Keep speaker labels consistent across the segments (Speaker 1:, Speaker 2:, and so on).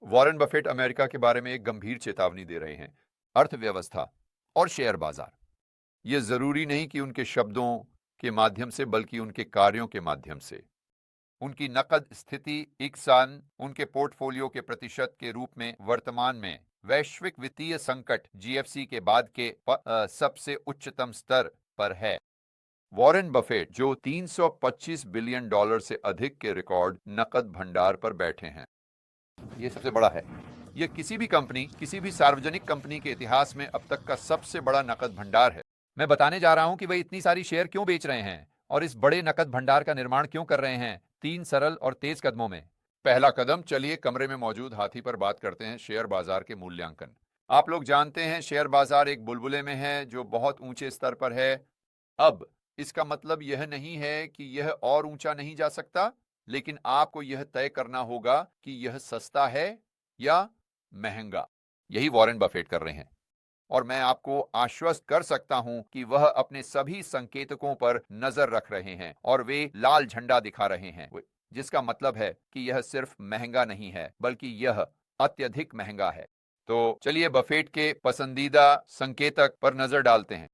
Speaker 1: Warren Buffett America के बारे में एक गंभीर चेतावनी दे रहे हैं। अर्थव्यवस्था और शेयर बाजार, ये जरूरी नहीं कि उनके शब्दों के माध्यम से बल्कि उनके कार्यों के माध्यम से। उनकी नकद स्थिति इकसान उनके पोर्टफोलियो के प्रतिशत के रूप में वर्तमान में वैश्विक वित्तीय संकट जीएफसी के बाद के सबसे उच्चतम स्तर पर है। वॉरेन बफेट जो 325 बिलियन डॉलर से अधिक के रिकॉर्ड नकद भंडार पर बैठे हैं, ये सबसे बड़ा है। यह किसी भी सार्वजनिक कंपनी के इतिहास में अब तक का सबसे बड़ा नकद भंडार है। मैं बताने जा रहा हूं कि वे इतनी सारी शेयर क्यों बेच रहे हैं और इस बड़े नकद भंडार का निर्माण क्यों कर रहे हैं, 3 सरल और तेज कदमों में। पहला कदम, चलिए कमरे में मौजूद हाथी पर बात करते हैं, शेयर बाजार के मूल्यांकन। आप लोग जानते हैं शेयर बाजार एक बुलबुले में है जो बहुत ऊंचे स्तर पर है। अब इसका मतलब यह नहीं है कि यह और ऊंचा नहीं जा सकता, लेकिन आपको यह तय करना होगा कि यह सस्ता है या महंगा। यही वॉरेन बफेट कर रहे हैं और मैं आपको आश्वस्त कर सकता हूं कि वह अपने सभी संकेतकों पर नजर रख रहे हैं और वे लाल झंडा दिखा रहे हैं, जिसका मतलब है कि यह सिर्फ महंगा नहीं है बल्कि यह अत्यधिक महंगा है। तो चलिए बफेट के पसंदीदा संकेतक पर नजर डालते हैं।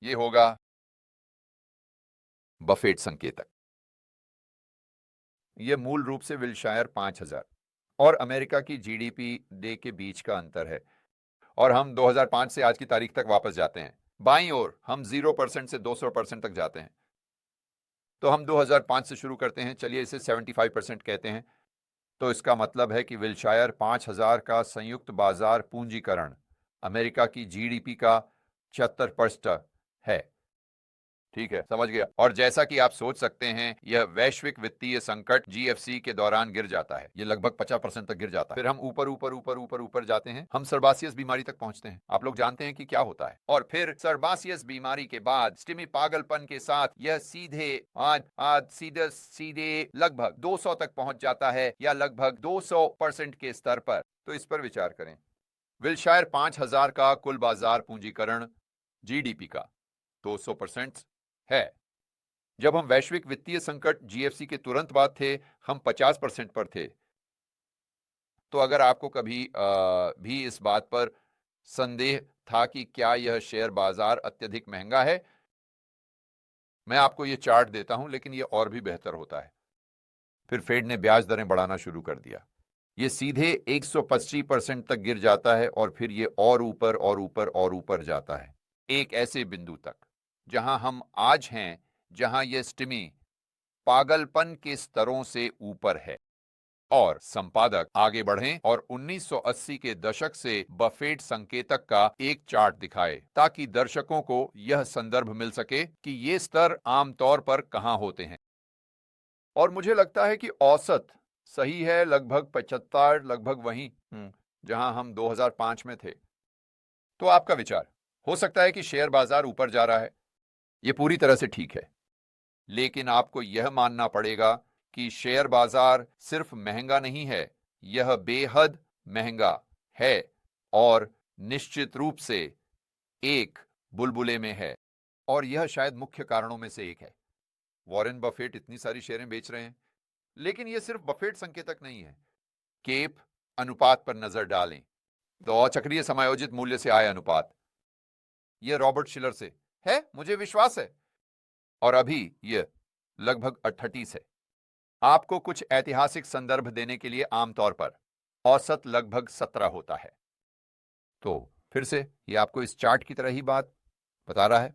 Speaker 1: यह होगा बफेट संकेतक। यह मूल रूप से विल्शायर 5000 और अमेरिका की जीडीपी डे के बीच का अंतर है। और हम 2005 से आज की तारीख तक वापस जाते हैं। बाईं ओर हम 0% से 200% तक जाते हैं। तो हम 2005 से शुरू करते हैं, चलिए इसे 75% कहते हैं। तो इसका मतलब है कि विल्शायर 5000 का संयुक्त बाजार पूंजीकरण अमेरिका की जीडीपी का 74% है। ठीक है, समझ गया। और जैसा कि आप सोच सकते हैं, यह वैश्विक वित्तीय संकट जीएफसी के दौरान गिर जाता है। यह लगभग 50% तक गिर जाता है। फिर हम ऊपर ऊपर ऊपर ऊपर ऊपर जाते हैं, हम सर्बासियस बीमारी तक पहुंचते हैं। आप लोग जानते हैं कि क्या होता है। और फिर सर्बासियस बीमारी के बाद स्टिमी पागलपन के साथ यह सीधे आज आज सीधे सीधे लगभग 200 तक पहुंच जाता है, या लगभग 200% के स्तर पर। तो इस पर विचार करें। विल्शायर 5000 का कुल बाजार पूंजीकरण जीडीपी का 200% है। जब हम वैश्विक वित्तीय संकट जीएफसी के तुरंत बाद थे, हम 50% पर थे। तो अगर आपको कभी भी इस बात पर संदेह था कि क्या यह शेयर बाजार अत्यधिक महंगा है, मैं आपको यह चार्ट देता हूं, लेकिन यह और भी बेहतर होता है। फिर फेड ने ब्याज दरें बढ़ाना शुरू कर दिया। यह सीधे 125% तक गिर जाता है और फिर यह और ऊपर और ऊपर और ऊपर जाता है, एक ऐसे बिंदु तक जहां हम आज हैं, जहां यह स्टिमी पागलपन के स्तरों से ऊपर है। और संपादक आगे बढ़ें और 1980 के दशक से बफेट संकेतक का एक चार्ट दिखाए, ताकि दर्शकों को यह संदर्भ मिल सके कि ये स्तर आमतौर पर कहां होते हैं। और मुझे लगता है कि औसत सही है, लगभग 75, लगभग वहीं जहां हम 2005 में थे। तो आपका विचार हो सकता है कि शेयर बाजार ऊपर जा रहा है, यह पूरी तरह से ठीक है, लेकिन आपको यह मानना पड़ेगा कि शेयर बाजार सिर्फ महंगा नहीं है, यह बेहद महंगा है और निश्चित रूप से एक बुलबुले में है। और यह शायद मुख्य कारणों में से एक है। वॉरेन बफेट इतनी सारी शेयरें बेच रहे हैं, लेकिन यह सिर्फ बफेट संकेतक नहीं है। केप अनुपात पर नजर डालें, तो चक्रीय समायोजित मूल्य से आय अनुपात, यह रॉबर्ट शिलर से है, मुझे विश्वास है, और अभी यह लगभग 38 है। आपको कुछ ऐतिहासिक संदर्भ देने के लिए आमतौर पर औसत लगभग 17 होता है। तो फिर से यह आपको इस चार्ट की तरह ही बात बता रहा है।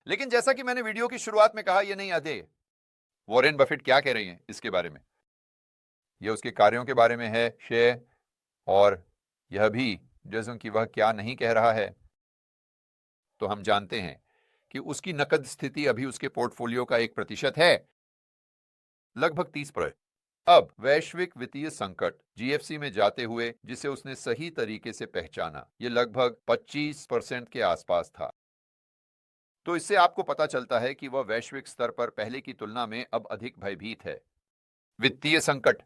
Speaker 1: लेकिन जैसा कि मैंने वीडियो की शुरुआत में कहा, यह नहीं अधेय। वॉरेन बफेट क्या कह रही हैं इसके बारे में, यह उसके कार्यों के बारे में है शेयर, और यह भी जैसे कि वह क्या नहीं कह रहा है। तो हम जानते हैं कि उसकी नकद स्थिति अभी उसके पोर्टफोलियो का 1% है, लगभग 30%। अब वैश्विक वित्तीय संकट जीएफसी में जाते हुए, जिसे उसने सही तरीके से पहचाना, यह लगभग 25% के आसपास था। तो इससे आपको पता चलता है कि वह वैश्विक स्तर पर पहले की तुलना में अब अधिक भयभीत है। वित्तीय संकट,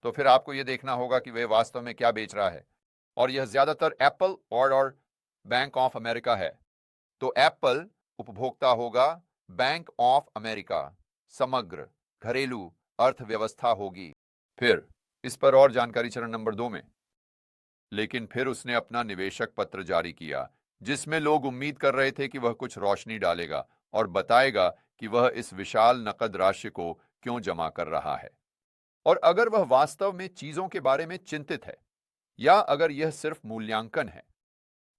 Speaker 1: तो फिर आपको यह देखना होगा कि वह वास्तव में क्या बेच रहा है, और यह ज्यादातर एप्पल और बैंक ऑफ अमेरिका है। तो एप्पल उपभोक्ता होगा, बैंक ऑफ अमेरिका समग्र घरेलू अर्थव्यवस्था होगी। फिर इस पर और जानकारी चरण नंबर 2 में। लेकिन फिर उसने अपना निवेशक पत्र जारी किया, जिसमें लोग उम्मीद कर रहे थे कि वह कुछ रोशनी डालेगा और बताएगा कि वह इस विशाल नकद राशि को क्यों जमा कर रहा है, और अगर वह वास्तव में चीजों के बारे में चिंतित है, या अगर यह सिर्फ मूल्यांकन है,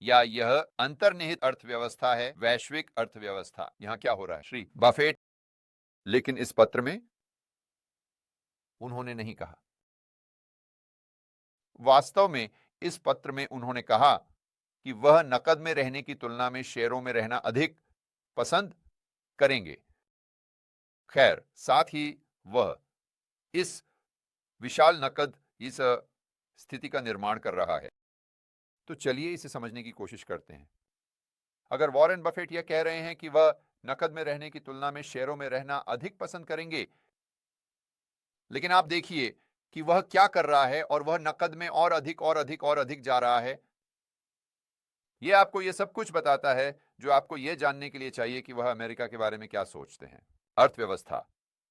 Speaker 1: या यह अंतर्निहित अर्थव्यवस्था है, वैश्विक अर्थव्यवस्था। यहां क्या हो रहा है श्री बफेट? लेकिन इस पत्र में उन्होंने नहीं कहा। वास्तव में इस पत्र में उन्होंने कहा कि वह नकद में रहने की तुलना में शेयरों में रहना अधिक पसंद करेंगे। खैर, साथ ही वह इस विशाल नकद इस स्थिति का निर्माण कर रहा है। तो चलिए इसे समझने की कोशिश करते हैं। अगर वॉरेन बफेट यह कह रहे हैं कि वह नकद में रहने की तुलना में शेयरों में रहना अधिक पसंद करेंगे, लेकिन आप देखिए कि वह क्या कर रहा है, और वह नकद में और अधिक और अधिक और अधिक जा रहा है। यह आपको यह सब कुछ बताता है जो आपको यह जानने के लिए चाहिए कि वह अमेरिका के बारे में क्या सोचते हैं। अर्थव्यवस्था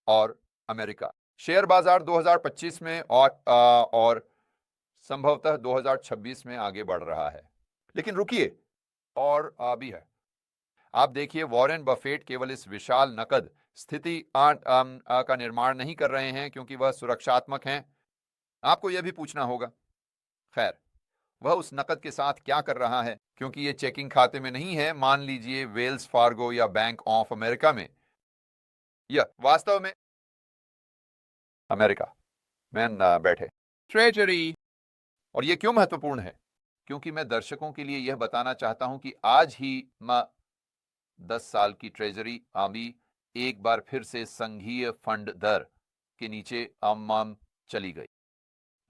Speaker 1: और अमेरिका। शेयर बाजार 2025 में और संभवतः 2026 में आगे बढ़ रहा है। लेकिन रुकिए, और भी है। आप देखिए, वॉरेन बफेट केवल इस विशाल नकद स्थिति का निर्माण नहीं कर रहे हैं क्योंकि वह सुरक्षात्मक हैं। आपको यह भी पूछना होगा, खैर, वह उस नकद के साथ क्या कर रहा है, क्योंकि यह चेकिंग खाते में नहीं है, मान लीजिए वेल्स फार्गो या बैंक ऑफ अमेरिका में। यह वास्तव में अमेरिका में बैठे ट्रेजरी। और यह क्यों महत्वपूर्ण है? क्योंकि मैं दर्शकों के लिए यह बताना चाहता हूं कि आज ही 10 साल की ट्रेजरी अभी एक बार फिर से संघीय फंड दर के नीचे चली गई।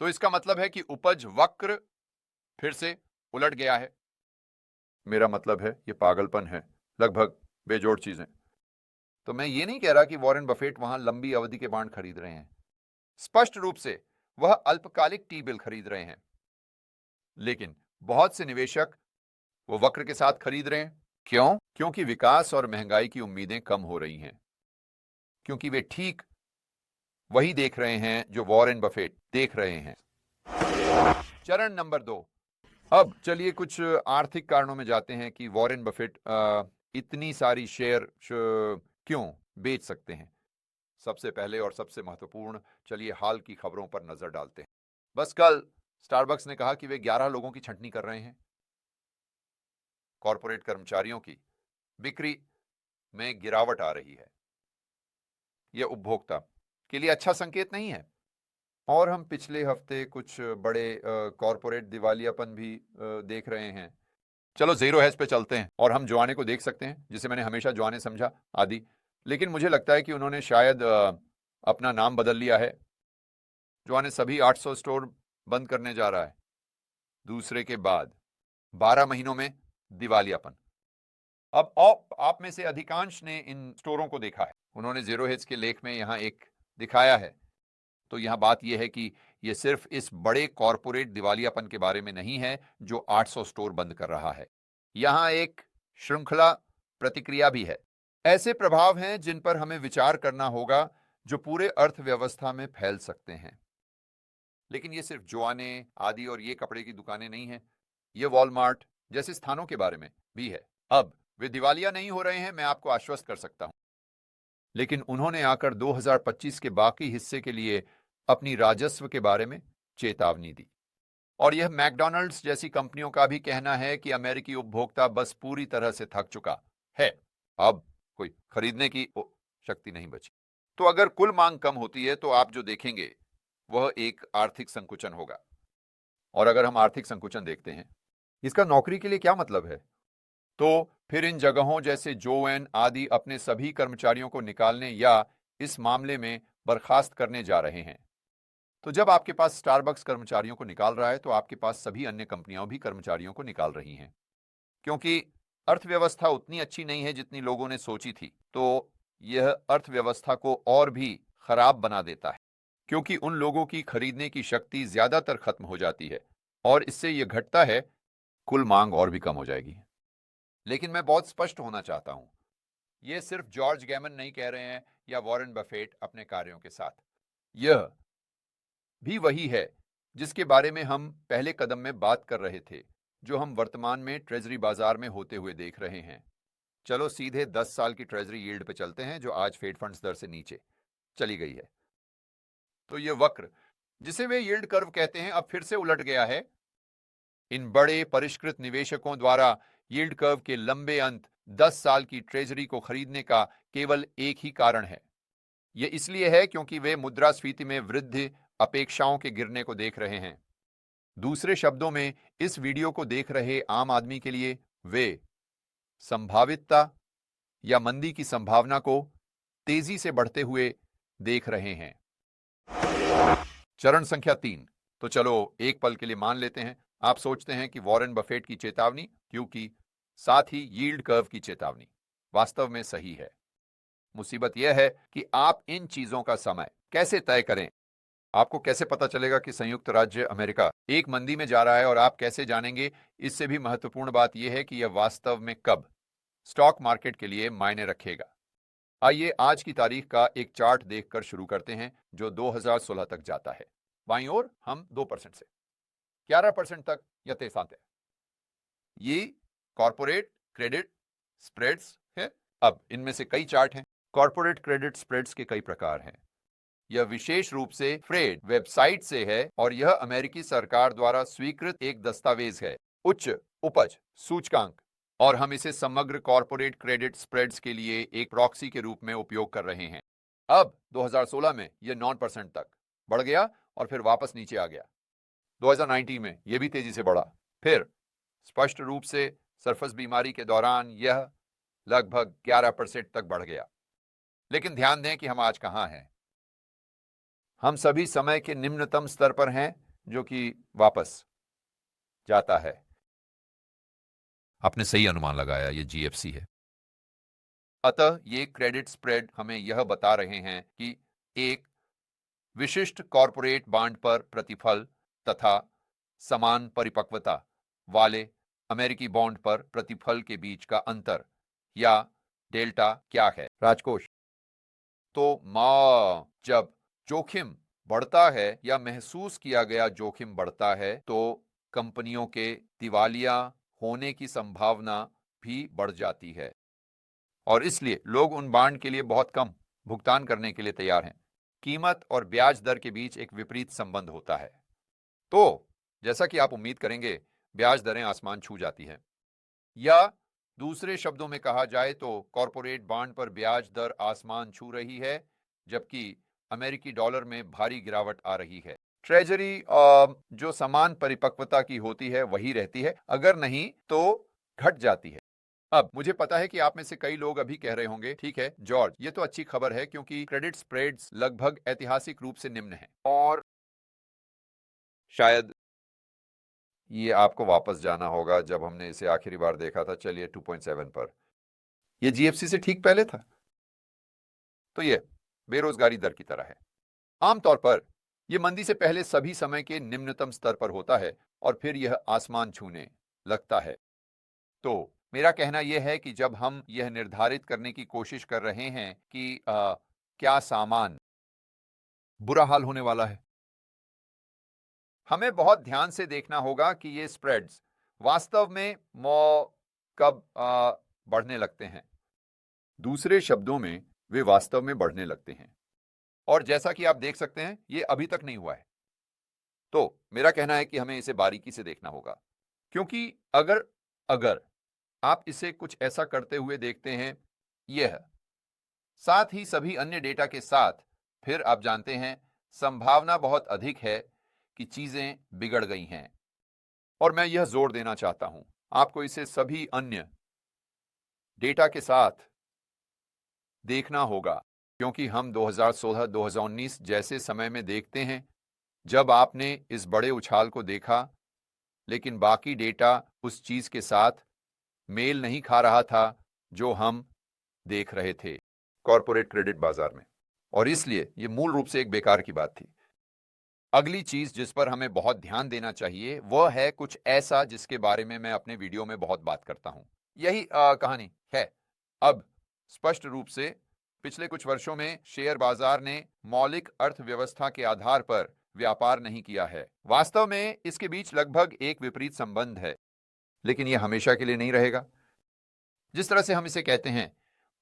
Speaker 1: तो इसका मतलब है कि उपज वक्र फिर से उलट गया है। मेरा मतलब है ये पागलपन है, लगभग बेजोड़ चीजें। तो मैं ये नहीं कह रहा कि वॉरेन बफेट वहां लंबी अवधि के बॉन्ड खरीद रहे हैं। स्पष्ट रूप से वह अल्पकालिक टी बिल खरीद रहे हैं। लेकिन बहुत से निवेशक वो वक्र के साथ खरीद रहे हैं। क्यों? क्योंकि विकास और महंगाई की उम्मीदें कम हो रही हैं। क्योंकि वे ठीक वही देख रहे हैं जो वॉरेन बफेट देख रहे हैं। चरण नंबर 2। अब चलिए कुछ आर्थिक कारणों में जाते हैं कि वॉरेन बफेट इतनी सारी शेयर क्यों बेच सकते हैं। सबसे पहले और सबसे महत्वपूर्ण, चलिए हाल की खबरों पर नजर डालते हैं। बस कल स्टारबक्स ने कहा कि वे 11 लोगों की छंटनी कर रहे हैं। कॉर्पोरेट कर्मचारियों की बिक्री में गिरावट आ रही है। यह उपभोक्ता के लिए अच्छा संकेत नहीं है। और हम पिछले हफ्ते कुछ बड़े कॉर्पोरेट दिवालियापन भी देख रहे हैं। चलो ज़ीरो हेज पे चलते हैं और हम जोआने को देख सकते हैं, जिसे मैंने हमेशा जोआने समझा आदि। लेकिन मुझे लगता है कि उन्होंने शायद अपना नाम बदल लिया है। जोआने सभी 800 स्टोर बंद करने जा रहा है, दूसरे के बाद 12 महीनों में दिवालियापन। अब आप में से अधिकांश ने इन स्टोरों को देखा है। उन्होंने ज़ीरो हेज के लेख में यहाँ एक दिखाया है। तो यहां बात यह है कि यह सिर्फ इस बड़े कॉर्पोरेट दिवालियापन के बारे में नहीं है जो 800 स्टोर बंद कर रहा है। यहां एक श्रृंखला प्रतिक्रिया भी है। ऐसे प्रभाव हैं जिन पर हमें विचार करना होगा, जो पूरे अर्थव्यवस्था में फैल सकते हैं। लेकिन ये सिर्फ जोआने आदि और ये कपड़े की दुकानें नहीं हैं। ये वॉलमार्ट जैसे स्थानों के बारे में भी है। अब वे दिवालिया नहीं हो रहे हैं, मैं आपको आश्वस्त कर सकता हूं। लेकिन उन्होंने आकर 2025 के बाकी हिस्से के लिए अपनी राजस्व के बारे में चेतावनी दी। और यह मैकडॉनल्ड्स जैसी कंपनियों का भी कहना है कि अमेरिकी उपभोक्ता बस पूरी तरह से थक चुका है। अब कोई खरीदने की शक्ति नहीं बची। तो अगर कुल मांग कम होती है तो आप जो देखेंगे वह एक आर्थिक संकुचन होगा। और अगर हम आर्थिक संकुचन देखते हैं, इसका नौकरी के लिए क्या मतलब है? तो फिर इन जगहों जैसे जोएन आदि अपने सभी कर्मचारियों को निकालने या इस मामले में बर्खास्त करने जा रहे हैं। तो जब आपके पास स्टारबक्स कर्मचारियों को निकाल रहा है, तो आपके पास सभी अन्य कंपनियां भी कर्मचारियों को निकाल रही हैं, क्योंकि अर्थव्यवस्था उतनी अच्छी नहीं है जितनी लोगों ने सोची थी। तो यह अर्थव्यवस्था को और भी खराब बना देता है, क्योंकि उन लोगों की खरीदने की शक्ति ज्यादातर खत्म हो जाती है, और इससे यह घटता है, कुल मांग और भी कम हो जाएगी। लेकिन मैं बहुत स्पष्ट होना चाहता हूं, यह सिर्फ जॉर्ज गैमन नहीं कह रहे हैं या वॉरेन बफेट अपने कार्यों के साथ। यह भी वही है जिसके बारे में हम पहले कदम में बात कर रहे थे, जो हम वर्तमान में ट्रेजरी बाजार में होते हुए देख रहे हैं। चलो सीधे 10 साल की ट्रेजरी यील्ड पे चलते हैं, जो आज फेड फंड्स दर से नीचे चली गई है। तो ये वक्र, जिसे वे यील्ड कर्व कहते हैं, अब फिर से उलट गया है। इन बड़े परिष्कृत निवेशकों द्वारा यील्ड कर्व के लंबे अंत 10 साल की ट्रेजरी को खरीदने का केवल एक ही कारण है। यह इसलिए है क्योंकि वे मुद्रास्फीति में वृद्धि अपेक्षाओं के गिरने को देख रहे हैं। दूसरे शब्दों में, इस वीडियो को देख रहे आम आदमी के लिए वे संभावितता या मंदी की संभावना को तेजी से बढ़ते हुए देख रहे हैं। चरण संख्या 3। तो चलो एक पल के लिए मान लेते हैं आप सोचते हैं कि वॉरेन बफेट की चेतावनी, क्योंकि साथ ही यील्ड कर्व की चेतावनी वास्तव में सही है। मुसीबत यह है कि आप इन चीजों का समय कैसे तय करें। आपको कैसे पता चलेगा कि संयुक्त राज्य अमेरिका एक मंदी में जा रहा है, और आप कैसे जानेंगे? इससे भी महत्वपूर्ण बात यह है कि यह वास्तव में कब स्टॉक मार्केट के लिए मायने रखेगा। आइए आज की तारीख का एक चार्ट देखकर शुरू करते हैं, जो 2016 तक जाता है। बाईं ओर हम 2% से 11% तक यथेसांत है। ये कॉर्पोरेट क्रेडिट स्प्रेड्स है। अब इनमें से कई चार्ट हैं। कॉर्पोरेट क्रेडिट स्प्रेड्स के कई प्रकार हैं। यह विशेष रूप से फ्रेड वेबसाइट से है, और यह अमेरिकी सरकार द्वारा स्वीकृत एक दस्तावेज है, उच्च उपज सूचकांक, और हम इसे समग्र कॉर्पोरेट क्रेडिट स्प्रेड्स के लिए एक प्रॉक्सी के रूप में उपयोग कर रहे हैं। अब 2016 में यह 9% तक बढ़ गया और फिर वापस नीचे आ गया। 2019 में यह भी तेजी से बढ़ा, फिर स्पष्ट रूप से सरफस बीमारी के दौरान यह लगभग 11% तक बढ़ गया। लेकिन ध्यान दें कि हम आज कहां हैं। हम सभी समय के निम्नतम स्तर पर हैं, जो कि वापस जाता है। आपने सही अनुमान लगाया, ये जीएफसी है। अतः ये क्रेडिट स्प्रेड हमें यह बता रहे हैं कि एक विशिष्ट कॉर्पोरेट बॉन्ड पर प्रतिफल तथा समान परिपक्वता वाले अमेरिकी बॉन्ड पर प्रतिफल के बीच का अंतर या डेल्टा क्या है। राजकोष। तो जब जोखिम बढ़ता है या महसूस किया गया जोखिम बढ़ता है, तो कंपनियों के दिवालिया होने की संभावना भी बढ़ जाती है, और इसलिए लोग उन बॉन्ड के लिए बहुत कम भुगतान करने के लिए तैयार हैं। कीमत और ब्याज दर के बीच एक विपरीत संबंध होता है। तो जैसा कि आप उम्मीद करेंगे, ब्याज दरें आसमान छू जाती हैं, या दूसरे शब्दों में कहा जाए तो कॉर्पोरेट बॉन्ड पर ब्याज दर आसमान छू रही है, जबकि अमेरिकी डॉलर में भारी गिरावट आ रही है। ट्रेजरी जो समान परिपक्वता की होती है वही रहती है, अगर नहीं तो घट जाती है। अब मुझे पता है कि आप में से कई लोग अभी कह रहे होंगे, ठीक है जॉर्ज, ये तो अच्छी खबर है क्योंकि क्रेडिट स्प्रेड्स लगभग ऐतिहासिक रूप से निम्न हैं, और शायद ये आपको वापस जाना होगा जब हमने इसे आखिरी बार देखा था। चलिए 2.7 पर, यह जीएफसी से ठीक पहले था। तो यह बेरोजगारी दर की तरह है। आमतौर पर यह मंदी से पहले सभी समय के निम्नतम स्तर पर होता है और फिर यह आसमान छूने लगता है। तो मेरा कहना यह है कि जब हम यह निर्धारित करने की कोशिश कर रहे हैं कि क्या सामान बुरा हाल होने वाला है, हमें बहुत ध्यान से देखना होगा कि ये स्प्रेड्स वास्तव में कब बढ़ने लगते हैं। दूसरे शब्दों में, वे वास्तव में बढ़ने लगते हैं, और जैसा कि आप देख सकते हैं ये अभी तक नहीं हुआ है। तो मेरा कहना है कि हमें इसे बारीकी से देखना होगा, क्योंकि अगर आप इसे कुछ ऐसा करते हुए देखते हैं, यह साथ ही सभी अन्य डेटा के साथ, फिर आप जानते हैं संभावना बहुत अधिक है कि चीजें बिगड़ गई हैं। और मैं यह जोर देना चाहता हूं, आपको इसे सभी अन्य डेटा के साथ देखना होगा, क्योंकि हम 2016-2019 जैसे समय में देखते हैं जब आपने इस बड़े उछाल को देखा, लेकिन बाकी डेटा उस चीज के साथ मेल नहीं खा रहा था जो हम देख रहे थे कॉर्पोरेट क्रेडिट बाजार में, और इसलिए यह मूल रूप से एक बेकार की बात थी। अगली चीज जिस पर हमें बहुत ध्यान देना चाहिए वह है कुछ ऐसा जिसके बारे में मैं अपने वीडियो में बहुत बात करता हूं। यही कहानी है। अब स्पष्ट रूप से पिछले कुछ वर्षों में शेयर बाजार ने मौलिक अर्थव्यवस्था के आधार पर व्यापार नहीं किया है। वास्तव में इसके बीच लगभग एक विपरीत संबंध है, लेकिन यह हमेशा के लिए नहीं रहेगा। जिस तरह से हम इसे कहते हैं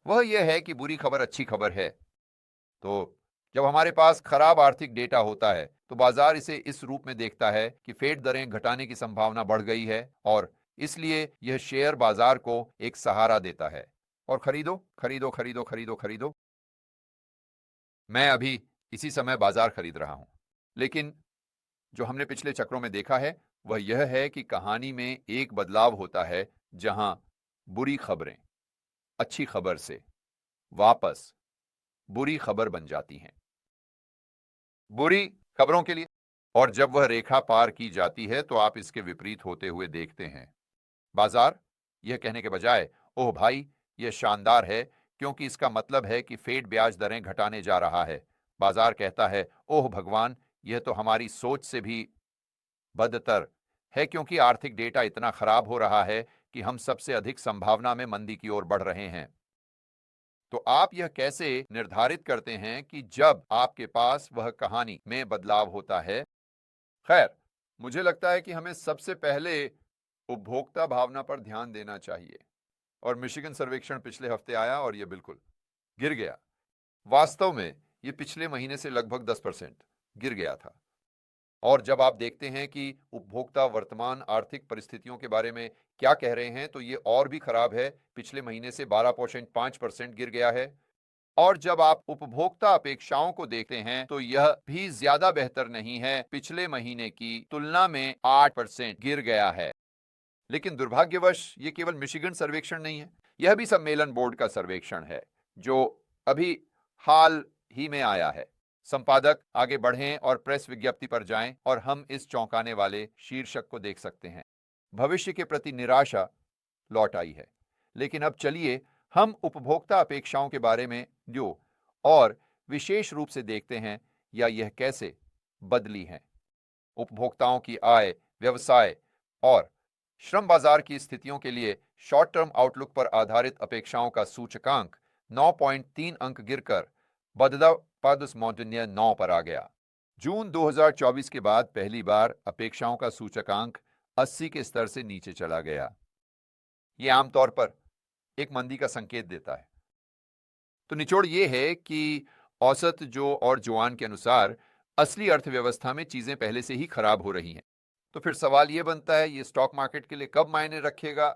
Speaker 1: वह यह है कि बुरी खबर अच्छी खबर है। तो जब हमारे पास खराब आर्थिक डेटा होता है तो बाजार इसे इस रूप में देखता है कि फेड दरें घटाने की संभावना बढ़ गई है और इसलिए यह शेयर बाजार को एक सहारा देता है और खरीदो खरीदो खरीदो खरीदो खरीदो। मैं अभी इसी समय बाजार खरीद रहा हूं, लेकिन जो हमने पिछले चक्रों में देखा है वह यह है कि कहानी में एक बदलाव होता है जहां बुरी खबरें अच्छी खबर से वापस बुरी खबर बन जाती हैं, बुरी खबरों के लिए। और जब वह रेखा पार की जाती है तो आप इसके विपरीत होते हुए देखते हैं। बाजार यह कहने के बजाय ओह भाई यह शानदार है क्योंकि इसका मतलब है कि फेड ब्याज दरें घटाने जा रहा है, बाजार कहता है ओह भगवान यह तो हमारी सोच से भी बदतर है क्योंकि आर्थिक डेटा इतना खराब हो रहा है कि हम सबसे अधिक संभावना में मंदी की ओर बढ़ रहे हैं। तो आप यह कैसे निर्धारित करते हैं कि जब आपके पास वह कहानी में बदलाव होता है? खैर, मुझे लगता है कि हमें सबसे पहले उपभोक्ता भावना पर ध्यान देना चाहिए। और मिशिगन सर्वेक्षण पिछले हफ्ते आया और यह बिल्कुल गिर गया। वास्तव में यह पिछले महीने से लगभग 10% गिर गया था। और जब आप देखते हैं कि उपभोक्ता वर्तमान आर्थिक परिस्थितियों के बारे में क्या कह रहे हैं तो ये और भी खराब है, पिछले महीने से 12.5% गिर गया है। और जब आप उपभोक्ता अपेक्षाओं को देखते हैं तो यह भी ज्यादा बेहतर नहीं है, पिछले महीने की तुलना में 8% गिर गया है। लेकिन दुर्भाग्यवश ये केवल मिशिगन सर्वेक्षण नहीं है, यह भी सम्मेलन बोर्ड का सर्वेक्षण है जो अभी हाल ही में आया है। संपादक आगे बढ़ें और प्रेस विज्ञप्ति पर जाएं और हम इस चौंकाने वाले शीर्षक को देख सकते हैं, भविष्य के प्रति निराशा लौट आई है। लेकिन अब चलिए हम उपभोक्ता अपेक्षाओं के बारे में जो और विशेष रूप से देखते हैं या यह कैसे बदली हैं। उपभोक्ताओं की आय, व्यवसाय और श्रम बाजार की स्थितियों के लिए शॉर्ट टर्म आउटलुक पर आधारित अपेक्षाओं का सूचकांक 9.3 अंक गिरकर 9 पर आ गया। जून 2024 के बाद पहली बार अपेक्षाओं का सूचकांक 80 के स्तर से नीचे चला गया। यह आमतौर पर एक मंदी का संकेत देता है। तो निचोड़ यह है कि औसत जो और जुआन के अनुसार असली अर्थव्यवस्था में चीजें पहले से ही खराब हो रही हैं। तो फिर सवाल यह बनता है ये स्टॉक मार्केट के लिए कब मायने रखेगा?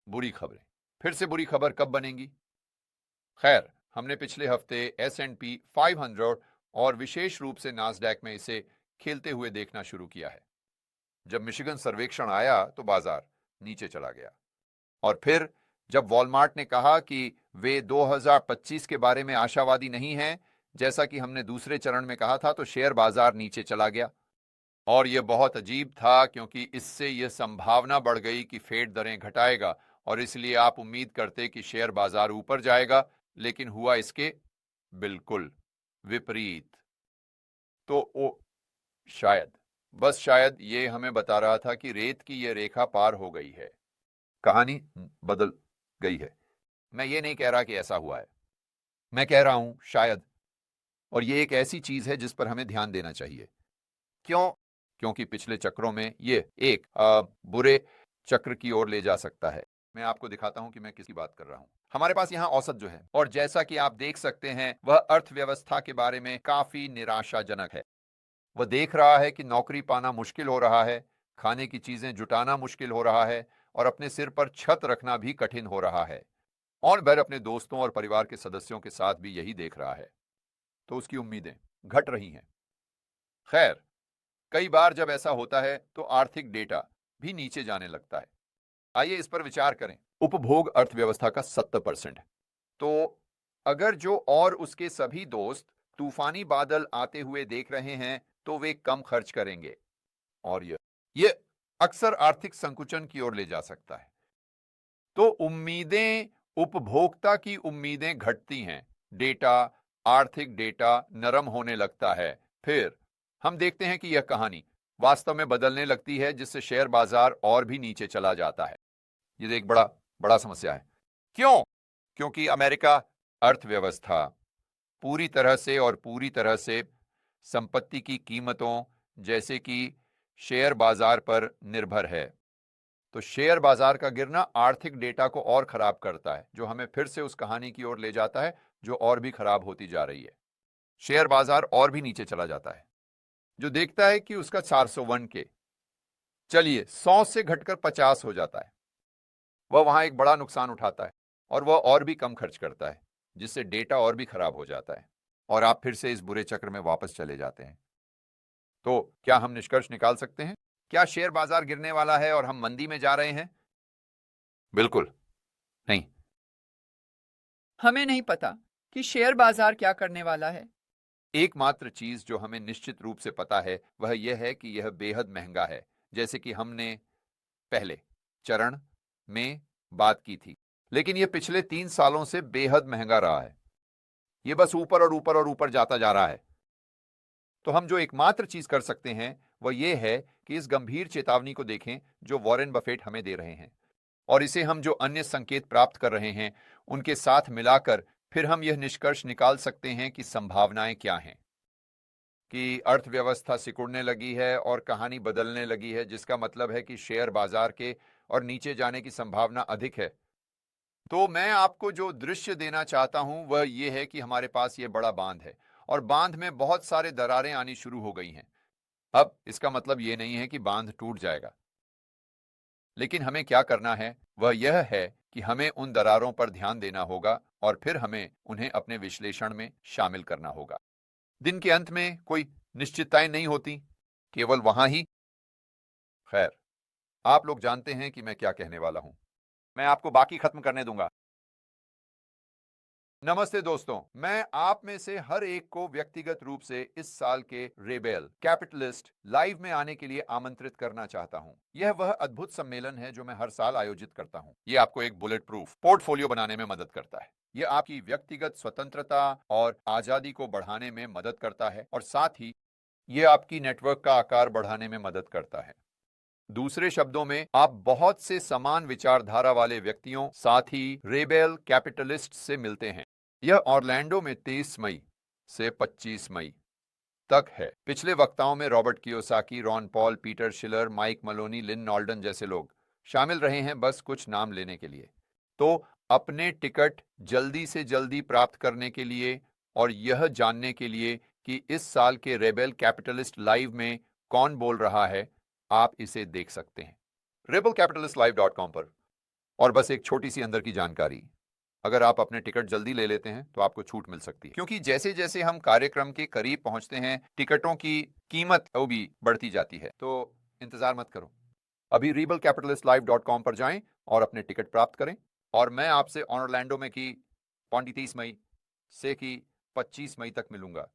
Speaker 1: बुरी खबरें फिर से बुरी खबर कब बनेगी? खैर, हमने पिछले हफ्ते S&P 500 और विशेष रूप से नास्डैक में इसे खेलते हुए देखना शुरू किया है। जब मिशिगन सर्वेक्षण आया तो बाजार नीचे चला गया और फिर जब वॉलमार्ट ने कहा कि वे 2025 के बारे में आशावादी नहीं हैं, जैसा कि हमने दूसरे चरण में कहा था, तो शेयर बाजार नीचे चला गया। और यह बहुत अजीब था क्योंकि इससे यह संभावना बढ़ गई कि फेड दरें घटाएगा और इसलिए आप उम्मीद करते कि शेयर बाजार ऊपर जाएगा, लेकिन हुआ इसके बिल्कुल विपरीत। तो शायद, बस शायद ये हमें बता रहा था कि रेत की यह रेखा पार हो गई है, कहानी बदल गई है। मैं ये नहीं कह रहा कि ऐसा हुआ है, मैं कह रहा हूं शायद। और ये एक ऐसी चीज है जिस पर हमें ध्यान देना चाहिए। क्यों? क्योंकि पिछले चक्रों में ये एक बुरे चक्र की ओर ले जा सकता है। मैं आपको दिखाता हूं कि मैं किसकी बात कर रहा हूं। हमारे पास यहां औसत जो है, और जैसा कि आप देख सकते हैं वह अर्थव्यवस्था के बारे में काफी निराशाजनक है। वह देख रहा है कि नौकरी पाना मुश्किल हो रहा है, खाने की चीजें जुटाना मुश्किल हो रहा है और अपने सिर पर छत रखना भी कठिन हो रहा है। और वह अपने दोस्तों और परिवार के सदस्यों के साथ भी यही देख रहा है। तो उसकी उम्मीदें घट रही हैं। खैर, कई बार जब ऐसा होता है तो आर्थिक डेटा भी नीचे जाने लगता है। आइए इस पर विचार करें। उपभोग अर्थव्यवस्था का 70% है। तो अगर जो और उसके सभी दोस्त तूफानी बादल आते हुए देख रहे हैं तो वे कम खर्च करेंगे और यह अक्सर आर्थिक संकुचन की ओर ले जा सकता है। तो उम्मीदें, उपभोक्ता की उम्मीदें घटती हैं, डेटा, आर्थिक डेटा नरम होने लगता है। फिर हम देखते हैं कि यह कहानी वास्तव में बदलने लगती है जिससे शेयर बाजार और भी नीचे चला जाता है। यह एक बड़ा समस्या है। क्यों? क्योंकि अमेरिका अर्थव्यवस्था पूरी तरह से संपत्ति की कीमतों, जैसे कि शेयर बाजार पर निर्भर है। तो शेयर बाजार का गिरना आर्थिक डेटा को और खराब करता है, जो हमें फिर से उस कहानी की ओर ले जाता है जो और भी खराब होती जा रही है। शेयर बाजार और भी नीचे चला जाता है, जो देखता है कि उसका 401 के चलिए 100 से घटकर 50 हो जाता है। वह वहां एक बड़ा नुकसान उठाता है और वह और भी कम खर्च करता है, जिससे डेटा और भी खराब हो जाता है और आप फिर से इस बुरे चक्र में वापस चले जाते हैं। तो क्या हम निष्कर्ष निकाल सकते हैं? क्या शेयर बाजार गिरने वाला है और हम मंदी में जा रहे हैं? बिल्कुल नहीं।
Speaker 2: हमें नहीं पता कि शेयर बाजार क्या करने वाला है।
Speaker 1: एकमात्र चीज जो हमें निश्चित रूप से पता है वह यह है कि यह बेहद महंगा है, जैसे कि हमने पहले चरण में बात की थी। लेकिन यह पिछले 3 सालों से बेहद महंगा रहा है। यह बस ऊपर और ऊपर और ऊपर जाता जा रहा है। तो हम जो एकमात्र चीज कर सकते हैं वह यह है कि इस गंभीर चेतावनी को देखें जो वॉरेन बफेट हमें दे रहे हैं, और इसे हम जो अन्य संकेत प्राप्त कर रहे हैं उनके साथ मिलाकर फिर हम यह निष्कर्ष निकाल सकते हैं कि संभावनाएं क्या हैं, कि अर्थव्यवस्था सिकुड़ने लगी है और कहानी बदलने लगी है, जिसका मतलब है कि शेयर बाजार के और नीचे जाने की संभावना अधिक है। तो मैं आपको जो दृश्य देना चाहता हूं वह यह है कि हमारे पास यह बड़ा बांध है और बांध में बहुत सारे दरारें आनी शुरू हो गई हैं। अब इसका मतलब यह नहीं है कि बांध टूट जाएगा, लेकिन हमें क्या करना है वह यह है कि हमें उन दरारों पर ध्यान देना होगा और फिर हमें उन्हें अपने विश्लेषण में शामिल करना होगा। दिन के अंत में कोई निश्चितताएं नहीं होती, केवल वहां ही। खैर, आप लोग जानते हैं कि मैं क्या कहने वाला हूं। मैं आपको बाकी खत्म करने दूंगा। नमस्ते दोस्तों, मैं आप में से हर एक को व्यक्तिगत रूप से इस साल के रेबेल कैपिटलिस्ट लाइव में आने के लिए आमंत्रित करना चाहता हूं। यह वह अद्भुत सम्मेलन है जो मैं हर साल आयोजित करता हूं। यह आपको एक बुलेट प्रूफ पोर्टफोलियो बनाने में मदद करता है। यह आपकी व्यक्तिगत स्वतंत्रता और आजादी को बढ़ाने में मदद करता है और साथ ही यह आपकी नेटवर्क का आकार बढ़ाने में मदद करता है। दूसरे शब्दों में, आप बहुत से समान विचारधारा वाले व्यक्तियों, साथ ही रेबेल कैपिटलिस्ट से मिलते हैं। यह ऑरलैंडो में 23 मई से 25 मई तक है। पिछले वक्ताओं में Robert Kiyosaki, Ron Paul, Peter Shiller, Mike Maloney, Lyn Alden जैसे लोग शामिल रहे हैं, बस कुछ नाम लेने के लिए। तो अपने टिकट जल्दी से जल्दी प्राप्त करने के लिए और यह जानने के लिए कि इस साल के रेबेल कैपिटलिस्ट लाइव में कौन बोल रहा है, आप इसे देख सकते हैं rebelcapitalistlive.com पर। और बस एक छोटी सी अंदर की जानकारी, अगर आप अपने टिकट जल्दी ले लेते हैं तो आपको छूट मिल सकती है, क्योंकि जैसे जैसे हम कार्यक्रम के करीब पहुंचते हैं टिकटों की कीमत वो भी बढ़ती जाती है। तो इंतजार मत करो, अभी rebelcapitalistlive.com पर जाएं और अपने टिकट प्राप्त करें। और मैं आपसे ऑरलैंडो में की 29 मई से की 25 मई तक मिलूंगा।